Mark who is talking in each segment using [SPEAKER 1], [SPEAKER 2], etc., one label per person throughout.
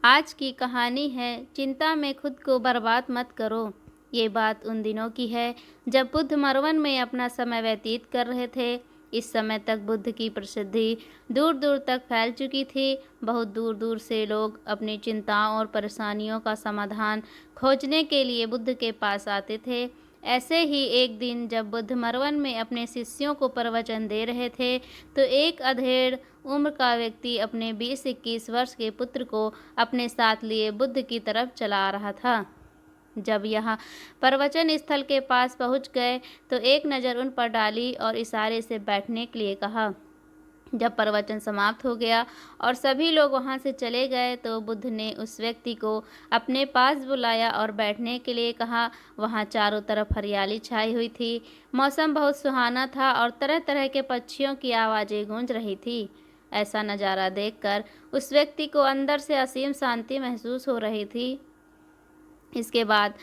[SPEAKER 1] आज की कहानी है चिंता में खुद को बर्बाद मत करो। ये बात उन दिनों की है जब बुद्ध मरवन में अपना समय व्यतीत कर रहे थे। इस समय तक बुद्ध की प्रसिद्धि दूर दूर तक फैल चुकी थी। बहुत दूर दूर से लोग अपनी चिंताओं और परेशानियों का समाधान खोजने के लिए बुद्ध के पास आते थे। ऐसे ही एक दिन जब बुद्ध मरवन में अपने शिष्यों को प्रवचन दे रहे थे तो एक अधेड़ उम्र का व्यक्ति अपने 20-21 वर्ष के पुत्र को अपने साथ लिए बुद्ध की तरफ चला रहा था। जब यह प्रवचन स्थल के पास पहुंच गए तो एक नज़र उन पर डाली और इशारे से बैठने के लिए कहा। जब प्रवचन समाप्त हो गया और सभी लोग वहां से चले गए तो बुद्ध ने उस व्यक्ति को अपने पास बुलाया और बैठने के लिए कहा। वहां चारों तरफ हरियाली छाई हुई थी। मौसम बहुत सुहाना था और तरह तरह के पक्षियों की आवाज़ें गूंज रही थी। ऐसा नज़ारा देखकर उस व्यक्ति को अंदर से असीम शांति महसूस हो रही थी। इसके बाद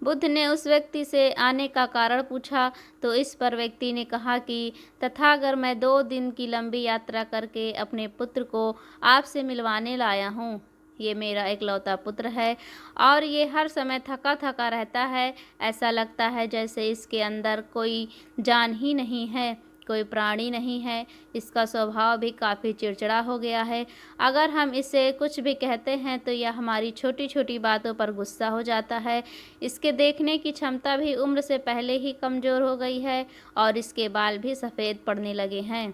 [SPEAKER 1] बुद्ध ने उस व्यक्ति से आने का कारण पूछा तो इस पर व्यक्ति ने कहा कि तथागत, मैं 2 दिन की लंबी यात्रा करके अपने पुत्र को आपसे मिलवाने लाया हूँ। ये मेरा इकलौता पुत्र है और ये हर समय थका थका रहता है। ऐसा लगता है जैसे इसके अंदर कोई जान ही नहीं है, कोई प्राणी नहीं है। इसका स्वभाव भी काफ़ी चिड़चिड़ा हो गया है। अगर हम इसे कुछ भी कहते हैं तो यह हमारी छोटी छोटी बातों पर गुस्सा हो जाता है। इसके देखने की क्षमता भी उम्र से पहले ही कमज़ोर हो गई है और इसके बाल भी सफ़ेद पड़ने लगे हैं।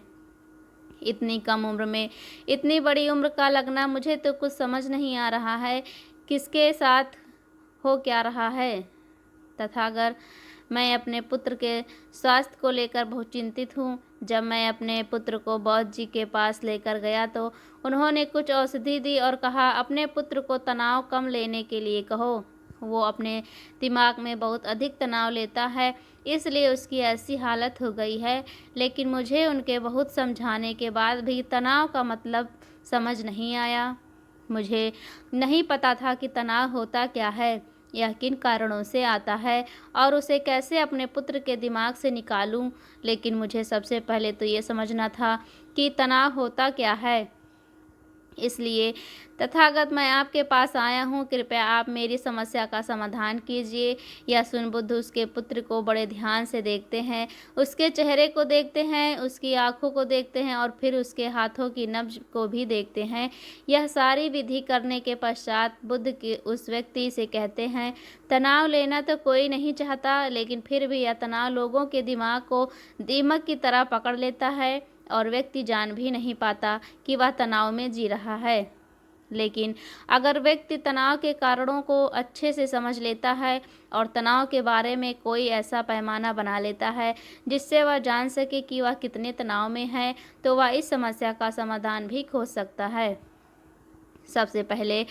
[SPEAKER 1] इतनी कम उम्र में इतनी बड़ी उम्र का लगना, मुझे तो कुछ समझ नहीं आ रहा है किसके साथ हो क्या रहा है। तथागत, मैं अपने पुत्र के स्वास्थ्य को लेकर बहुत चिंतित हूँ। जब मैं अपने पुत्र को बौद्ध जी के पास लेकर गया तो उन्होंने कुछ औषधि दी और कहा अपने पुत्र को तनाव कम लेने के लिए कहो। वो अपने दिमाग में बहुत अधिक तनाव लेता है, इसलिए उसकी ऐसी हालत हो गई है। लेकिन मुझे उनके बहुत समझाने के बाद भी तनाव का मतलब समझ नहीं आया। मुझे नहीं पता था कि तनाव होता क्या है, यह किन कारणों से आता है और उसे कैसे अपने पुत्र के दिमाग से निकालूं। लेकिन मुझे सबसे पहले तो ये समझना था कि तनाव होता क्या है। इसलिए तथागत, मैं आपके पास आया हूँ। कृपया आप मेरी समस्या का समाधान कीजिए। यह सुन बुद्ध उसके पुत्र को बड़े ध्यान से देखते हैं, उसके चेहरे को देखते हैं, उसकी आंखों को देखते हैं और फिर उसके हाथों की नब्ज को भी देखते हैं। यह सारी विधि करने के पश्चात बुद्ध के उस व्यक्ति से कहते हैं, तनाव लेना तो कोई नहीं चाहता, लेकिन फिर भी यह तनाव लोगों के दिमाग को दीमक की तरह पकड़ लेता है और व्यक्ति जान भी नहीं पाता कि वह तनाव में जी रहा है। लेकिन अगर व्यक्ति तनाव के कारणों को अच्छे से समझ लेता है और तनाव के बारे में कोई ऐसा पैमाना बना लेता है जिससे वह जान सके कि वह कितने तनाव में है, तो वह इस समस्या का समाधान भी खोज सकता है। सबसे पहले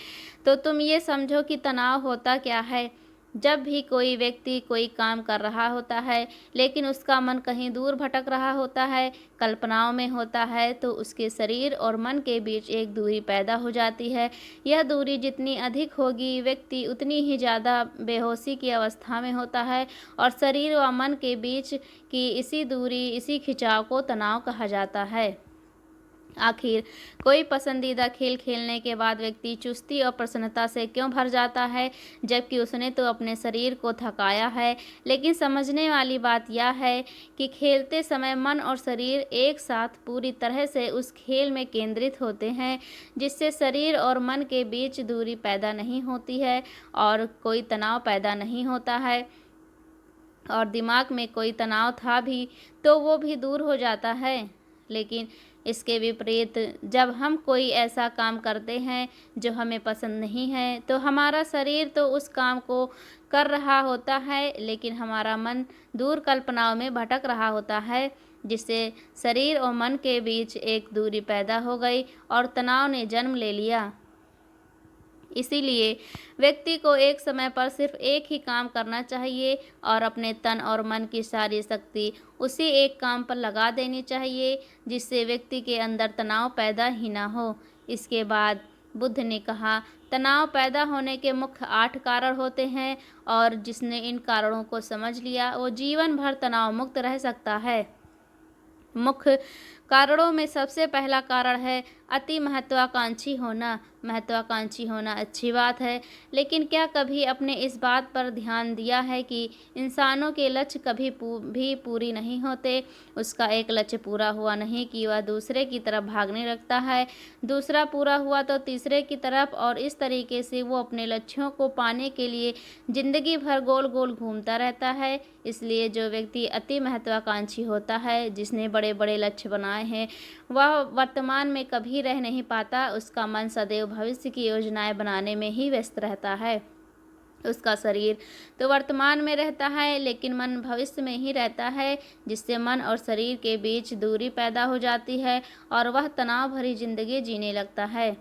[SPEAKER 1] तो तुम ये समझो कि तनाव होता क्या है। जब भी कोई व्यक्ति कोई काम कर रहा होता है लेकिन उसका मन कहीं दूर भटक रहा होता है, कल्पनाओं में होता है, तो उसके शरीर और मन के बीच एक दूरी पैदा हो जाती है। यह दूरी जितनी अधिक होगी, व्यक्ति उतनी ही ज़्यादा बेहोशी की अवस्था में होता है और शरीर व मन के बीच की इसी दूरी, इसी खिंचाव को तनाव कहा जाता है। आखिर कोई पसंदीदा खेल खेलने के बाद व्यक्ति चुस्ती और प्रसन्नता से क्यों भर जाता है, जबकि उसने तो अपने शरीर को थकाया है। लेकिन समझने वाली बात यह है कि खेलते समय मन और शरीर एक साथ पूरी तरह से उस खेल में केंद्रित होते हैं, जिससे शरीर और मन के बीच दूरी पैदा नहीं होती है और कोई तनाव पैदा नहीं होता है। और दिमाग में कोई तनाव था भी तो वो भी दूर हो जाता है। लेकिन इसके विपरीत जब हम कोई ऐसा काम करते हैं जो हमें पसंद नहीं है, तो हमारा शरीर तो उस काम को कर रहा होता है, लेकिन हमारा मन दूर कल्पनाओं में भटक रहा होता है, जिससे शरीर और मन के बीच एक दूरी पैदा हो गई और तनाव ने जन्म ले लिया। इसीलिए व्यक्ति को एक समय पर सिर्फ एक ही काम करना चाहिए और अपने तन और मन की सारी शक्ति उसी एक काम पर लगा देनी चाहिए, जिससे व्यक्ति के अंदर तनाव पैदा ही ना हो। इसके बाद बुद्ध ने कहा, तनाव पैदा होने के मुख्य 8 कारण होते हैं और जिसने इन कारणों को समझ लिया वो जीवन भर तनाव मुक्त रह सकता है। मुख्य कारणों में सबसे पहला कारण है अति महत्वाकांक्षी होना। महत्वाकांक्षी होना अच्छी बात है, लेकिन क्या कभी अपने इस बात पर ध्यान दिया है कि इंसानों के लक्ष्य कभी भी पूरी नहीं होते। उसका एक लक्ष्य पूरा हुआ नहीं कि वह दूसरे की तरफ भागने लगता है, दूसरा पूरा हुआ तो तीसरे की तरफ, और इस तरीके से वो अपने लक्ष्यों को पाने के लिए जिंदगी भर गोल गोल घूमता रहता है। इसलिए जो व्यक्ति अति महत्वाकांक्षी होता है, जिसने बड़े बड़े लक्ष्य बनाए हैं, वह वर्तमान में कभी रह नहीं पाता। उसका मन सदैव भविष्य की योजनाएं बनाने में ही व्यस्त रहता है। उसका शरीर तो वर्तमान में रहता है, लेकिन मन भविष्य में ही रहता है, जिससे मन और शरीर के बीच दूरी पैदा हो जाती है और वह तनाव भरी जिंदगी जीने लगता है।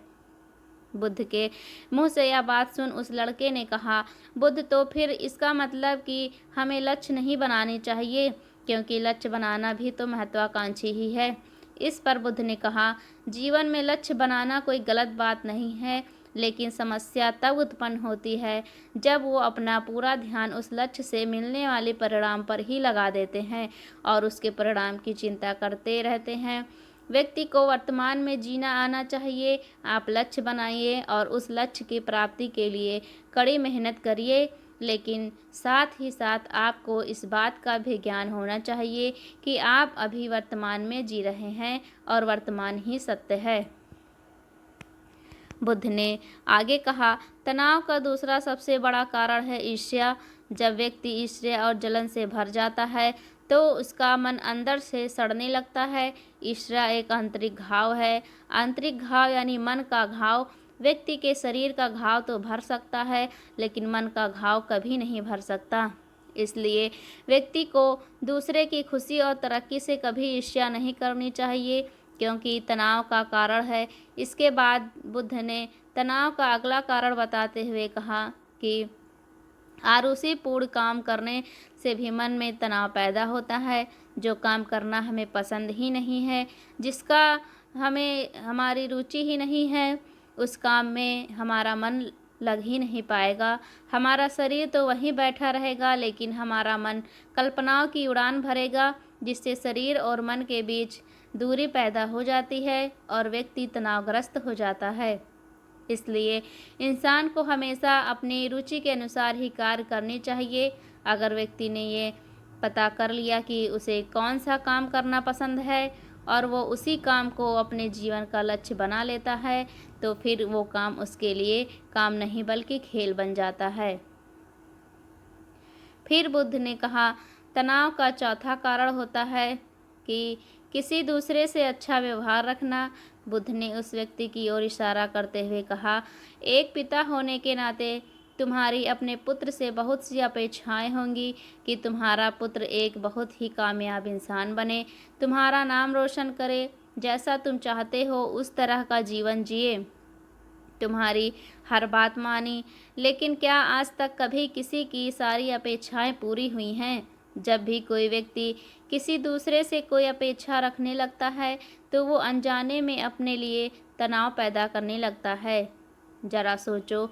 [SPEAKER 1] बुद्ध के मुंह से यह बात सुन उस लड़के ने कहा, बुद्ध, तो फिर इसका मतलब कि हमें लक्ष्य नहीं बनाने चाहिए, क्योंकि लक्ष्य बनाना भी तो महत्वाकांक्षी ही है। इस पर बुद्ध ने कहा, जीवन में लक्ष्य बनाना कोई गलत बात नहीं है, लेकिन समस्या तब उत्पन्न होती है जब वो अपना पूरा ध्यान उस लक्ष्य से मिलने वाले परिणाम पर ही लगा देते हैं और उसके परिणाम की चिंता करते रहते हैं। व्यक्ति को वर्तमान में जीना आना चाहिए। आप लक्ष्य बनाइए और उस लक्ष्य की प्राप्ति के लिए कड़ी मेहनत करिए, लेकिन साथ ही साथ आपको इस बात का भी ज्ञान होना चाहिए कि आप अभी वर्तमान में जी रहे हैं और वर्तमान ही सत्य है। बुद्ध ने आगे कहा, तनाव का दूसरा सबसे बड़ा कारण है ईर्ष्या। जब व्यक्ति ईर्ष्या और जलन से भर जाता है तो उसका मन अंदर से सड़ने लगता है। ईर्ष्या एक आंतरिक घाव है। आंतरिक घाव यानी मन का घाव। व्यक्ति के शरीर का घाव तो भर सकता है, लेकिन मन का घाव कभी नहीं भर सकता। इसलिए व्यक्ति को दूसरे की खुशी और तरक्की से कभी ईर्ष्या नहीं करनी चाहिए, क्योंकि तनाव का कारण है। इसके बाद बुद्ध ने तनाव का अगला कारण बताते हुए कहा कि आरुषिपूर्ण काम करने से भी मन में तनाव पैदा होता है। जो काम करना हमें पसंद ही नहीं है, जिसका हमारी रुचि ही नहीं है, उस काम में हमारा मन लग ही नहीं पाएगा। हमारा शरीर तो वहीं बैठा रहेगा, लेकिन हमारा मन कल्पनाओं की उड़ान भरेगा, जिससे शरीर और मन के बीच दूरी पैदा हो जाती है और व्यक्ति तनावग्रस्त हो जाता है। इसलिए इंसान को हमेशा अपनी रुचि के अनुसार ही कार्य करनी चाहिए। अगर व्यक्ति ने ये पता कर लिया कि उसे कौन सा काम करना पसंद है और वो उसी काम को अपने जीवन का लक्ष्य बना लेता है, तो फिर वो काम उसके लिए काम नहीं बल्कि खेल बन जाता है। फिर बुद्ध ने कहा, तनाव का चौथा कारण होता है कि किसी दूसरे से अच्छा व्यवहार रखना। बुद्ध ने उस व्यक्ति की ओर इशारा करते हुए कहा, एक पिता होने के नाते तुम्हारी अपने पुत्र से बहुत सी अपेक्षाएं होंगी कि तुम्हारा पुत्र एक बहुत ही कामयाब इंसान बने, तुम्हारा नाम रोशन करे, जैसा तुम चाहते हो उस तरह का जीवन जिए, तुम्हारी हर बात मानी। लेकिन क्या आज तक कभी किसी की सारी अपेक्षाएं पूरी हुई हैं? जब भी कोई व्यक्ति किसी दूसरे से कोई अपेक्षा रखने लगता है तो वो अनजाने में अपने लिए तनाव पैदा करने लगता है। जरा सोचो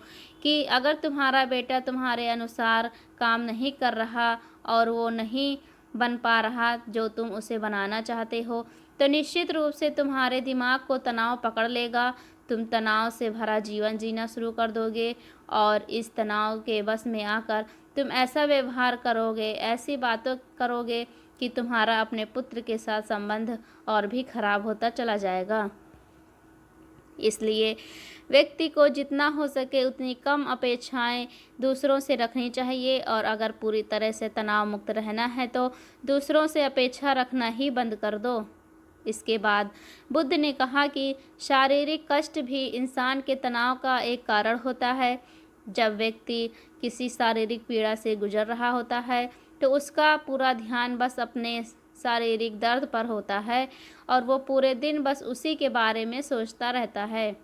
[SPEAKER 1] कि अगर तुम्हारा बेटा तुम्हारे अनुसार काम नहीं कर रहा और वो नहीं बन पा रहा जो तुम उसे बनाना चाहते हो, तो निश्चित रूप से तुम्हारे दिमाग को तनाव पकड़ लेगा। तुम तनाव से भरा जीवन जीना शुरू कर दोगे और इस तनाव के बस में आकर तुम ऐसा व्यवहार करोगे, ऐसी बातें करोगे कि तुम्हारा अपने पुत्र के साथ संबंध और भी खराब होता चला जाएगा। इसलिए व्यक्ति को जितना हो सके उतनी कम अपेक्षाएं दूसरों से रखनी चाहिए, और अगर पूरी तरह से तनाव मुक्त रहना है तो दूसरों से अपेक्षा रखना ही बंद कर दो। इसके बाद बुद्ध ने कहा कि शारीरिक कष्ट भी इंसान के तनाव का एक कारण होता है। जब व्यक्ति किसी शारीरिक पीड़ा से गुजर रहा होता है तो उसका पूरा ध्यान बस अपने शारीरिक दर्द पर होता है और वो पूरे दिन बस उसी के बारे में सोचता रहता है,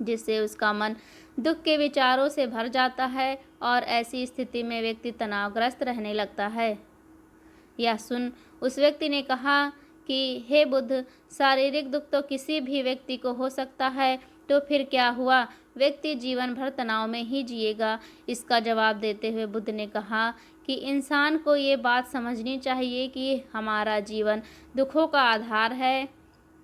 [SPEAKER 1] जिससे उसका मन दुख के विचारों से भर जाता है और ऐसी स्थिति में व्यक्ति तनावग्रस्त रहने लगता है। यह सुन उस व्यक्ति ने कहा कि हे बुद्ध, शारीरिक दुख तो किसी भी व्यक्ति को हो सकता है, तो फिर क्या हुआ, व्यक्ति जीवन भर तनाव में ही जिएगा। इसका जवाब देते हुए बुद्ध ने कहा कि इंसान को ये बात समझनी चाहिए कि हमारा जीवन दुखों का आधार है।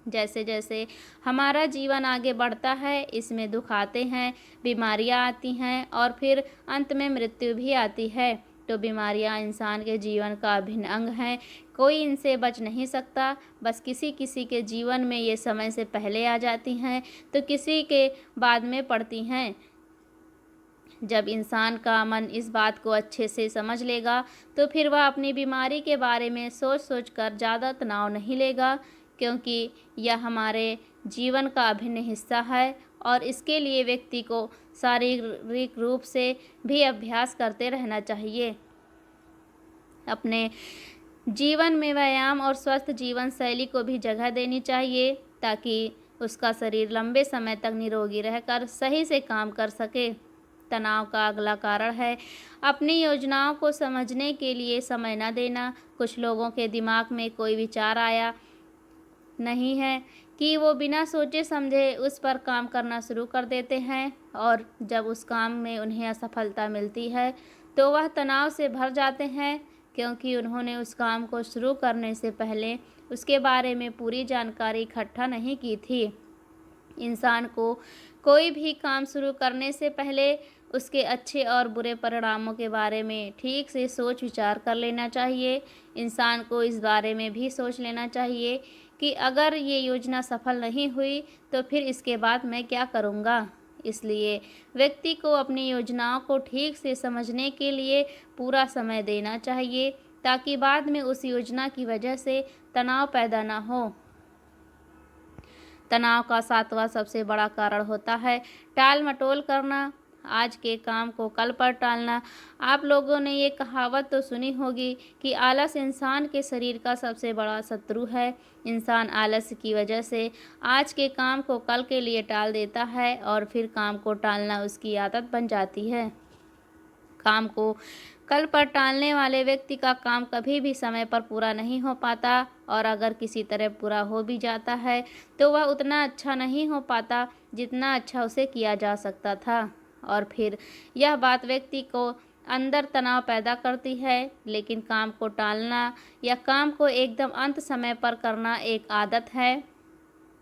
[SPEAKER 1] जैसे जैसे हमारा जीवन आगे बढ़ता है, इसमें दुख आते हैं, बीमारियां आती हैं और फिर अंत में मृत्यु भी आती है। तो बीमारियां इंसान के जीवन का अभिन्न अंग हैं, कोई इनसे बच नहीं सकता। बस किसी किसी के जीवन में ये समय से पहले आ जाती हैं तो किसी के बाद में पड़ती हैं। जब इंसान का मन इस बात को अच्छे से समझ लेगा तो फिर वह अपनी बीमारी के बारे में सोच सोच कर ज़्यादा तनाव नहीं लेगा, क्योंकि यह हमारे जीवन का अभिन्न हिस्सा है और इसके लिए व्यक्ति को शारीरिक रूप से भी अभ्यास करते रहना चाहिए। अपने जीवन में व्यायाम और स्वस्थ जीवन शैली को भी जगह देनी चाहिए ताकि उसका शरीर लंबे समय तक निरोगी रहकर सही से काम कर सके। तनाव का अगला कारण है अपनी योजनाओं को समझने के लिए समय न देना। कुछ लोगों के दिमाग में कोई विचार आया नहीं है कि वो बिना सोचे समझे उस पर काम करना शुरू कर देते हैं और जब उस काम में उन्हें असफलता मिलती है तो वह तनाव से भर जाते हैं, क्योंकि उन्होंने उस काम को शुरू करने से पहले उसके बारे में पूरी जानकारी इकट्ठा नहीं की थी। इंसान को कोई भी काम शुरू करने से पहले उसके अच्छे और बुरे परिणामों के बारे में ठीक से सोच विचार कर लेना चाहिए। इंसान को इस बारे में भी सोच लेना चाहिए कि अगर ये योजना सफल नहीं हुई तो फिर इसके बाद मैं क्या करूँगा। इसलिए व्यक्ति को अपनी योजनाओं को ठीक से समझने के लिए पूरा समय देना चाहिए ताकि बाद में उस योजना की वजह से तनाव पैदा ना हो। तनाव का सातवां सबसे बड़ा कारण होता है टाल मटोल करना, आज के काम को कल पर टालना। आप लोगों ने ये कहावत तो सुनी होगी कि आलस इंसान के शरीर का सबसे बड़ा शत्रु है। इंसान आलस की वजह से आज के काम को कल के लिए टाल देता है और फिर काम को टालना उसकी आदत बन जाती है। काम को कल पर टालने वाले व्यक्ति का काम कभी भी समय पर पूरा नहीं हो पाता और अगर किसी तरह पूरा हो भी जाता है तो वह उतना अच्छा नहीं हो पाता जितना अच्छा उसे किया जा सकता था और फिर यह बात व्यक्ति को अंदर तनाव पैदा करती है। लेकिन काम को टालना या काम को एकदम अंत समय पर करना एक आदत है,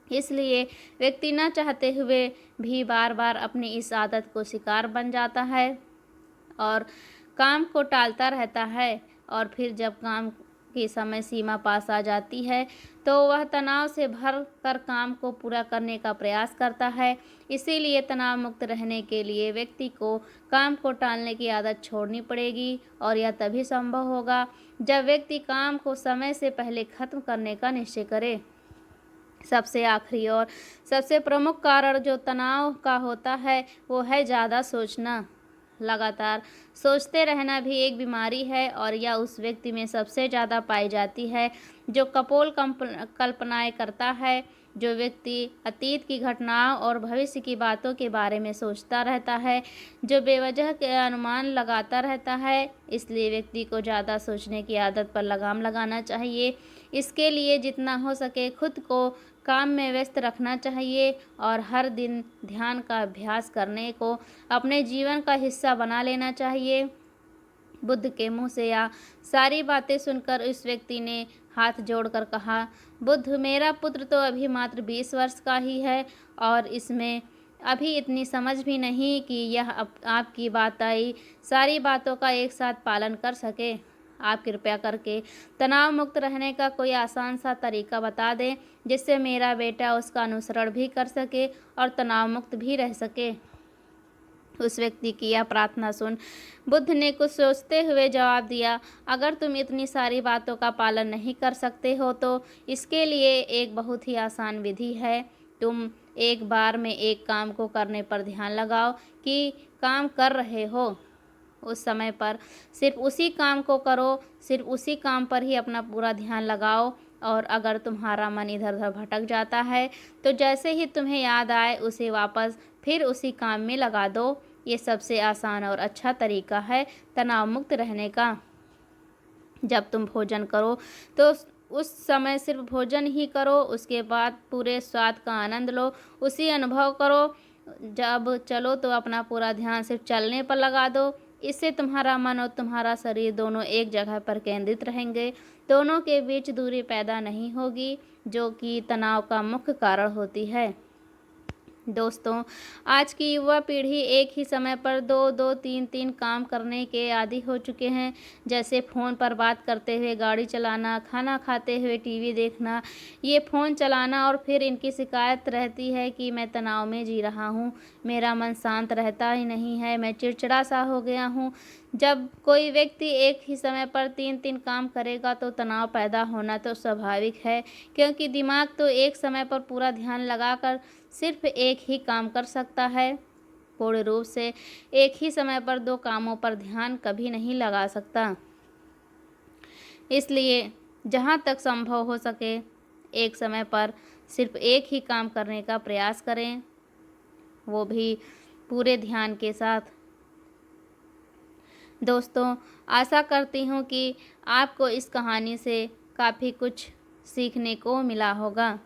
[SPEAKER 1] इसलिए व्यक्ति न चाहते हुए भी बार बार अपनी इस आदत को शिकार बन जाता है और काम को टालता रहता है और फिर जब काम की समय सीमा पास आ जाती है तो वह तनाव से भर कर काम को पूरा करने का प्रयास करता है। इसीलिए तनाव मुक्त रहने के लिए व्यक्ति को काम को टालने की आदत छोड़नी पड़ेगी और यह तभी संभव होगा जब व्यक्ति काम को समय से पहले खत्म करने का निश्चय करे। सबसे आखिरी और सबसे प्रमुख कारण जो तनाव का होता है वो है ज़्यादा सोचना। लगातार सोचते रहना भी एक बीमारी है और यह उस व्यक्ति में सबसे ज़्यादा पाई जाती है जो कपोल कल्पनाएं करता है। जो व्यक्ति अतीत की घटनाओं और भविष्य की बातों के बारे में सोचता रहता है, जो बेवजह के अनुमान लगाता रहता है, इसलिए व्यक्ति को ज़्यादा सोचने की आदत पर लगाम लगाना चाहिए। इसके लिए जितना हो सके खुद को काम में व्यस्त रखना चाहिए और हर दिन ध्यान का अभ्यास करने को अपने जीवन का हिस्सा बना लेना चाहिए। बुद्ध के मुंह से यह सारी बातें सुनकर उस व्यक्ति ने हाथ जोड़कर कहा, बुद्ध, मेरा पुत्र तो अभी मात्र 20 वर्ष का ही है और इसमें अभी इतनी समझ भी नहीं कि यह आपकी बताई सारी बातों का एक साथ पालन कर सके। आप कृपया करके तनाव मुक्त रहने का कोई आसान सा तरीका बता दें जिससे मेरा बेटा उसका अनुसरण भी कर सके और तनाव मुक्त भी रह सके। उस व्यक्ति की यह प्रार्थना सुन बुद्ध ने कुछ सोचते हुए जवाब दिया, अगर तुम इतनी सारी बातों का पालन नहीं कर सकते हो तो इसके लिए एक बहुत ही आसान विधि है। तुम एक बार में एक काम को करने पर ध्यान लगाओ कि काम कर रहे हो, उस समय पर सिर्फ उसी काम को करो, सिर्फ उसी काम पर ही अपना पूरा ध्यान लगाओ और अगर तुम्हारा मन इधर उधर भटक जाता है तो जैसे ही तुम्हें याद आए उसे वापस फिर उसी काम में लगा दो। ये सबसे आसान और अच्छा तरीका है तनाव मुक्त रहने का। जब तुम भोजन करो तो उस समय सिर्फ भोजन ही करो, उसके बाद पूरे स्वाद का आनंद लो, उसी अनुभव करो। जब चलो तो अपना पूरा ध्यान सिर्फ चलने पर लगा दो। इससे तुम्हारा मन और तुम्हारा शरीर दोनों एक जगह पर केंद्रित रहेंगे। दोनों के बीच दूरी पैदा नहीं होगी, जो कि तनाव का मुख्य कारण होती है। दोस्तों, आज की युवा पीढ़ी एक ही समय पर 2-2, 3-3 काम करने के आदी हो चुके हैं, जैसे फ़ोन पर बात करते हुए गाड़ी चलाना, खाना खाते हुए टीवी देखना। ये फ़ोन चलाना और फिर इनकी शिकायत रहती है कि मैं तनाव में जी रहा हूँ, मेरा मन शांत रहता ही नहीं है, मैं चिड़चिड़ा सा हो गया हूँ। जब कोई व्यक्ति एक ही समय पर 3-3 काम करेगा तो तनाव पैदा होना तो स्वाभाविक है, क्योंकि दिमाग तो एक समय पर पूरा ध्यान लगाकर सिर्फ एक ही काम कर सकता है। पूर्ण रूप से एक ही समय पर 2 कामों पर ध्यान कभी नहीं लगा सकता। इसलिए जहाँ तक संभव हो सके, एक समय पर सिर्फ एक ही काम करने का प्रयास करें, वो भी पूरे ध्यान के साथ। दोस्तों, आशा करती हूँ कि आपको इस कहानी से काफ़ी कुछ सीखने को मिला होगा।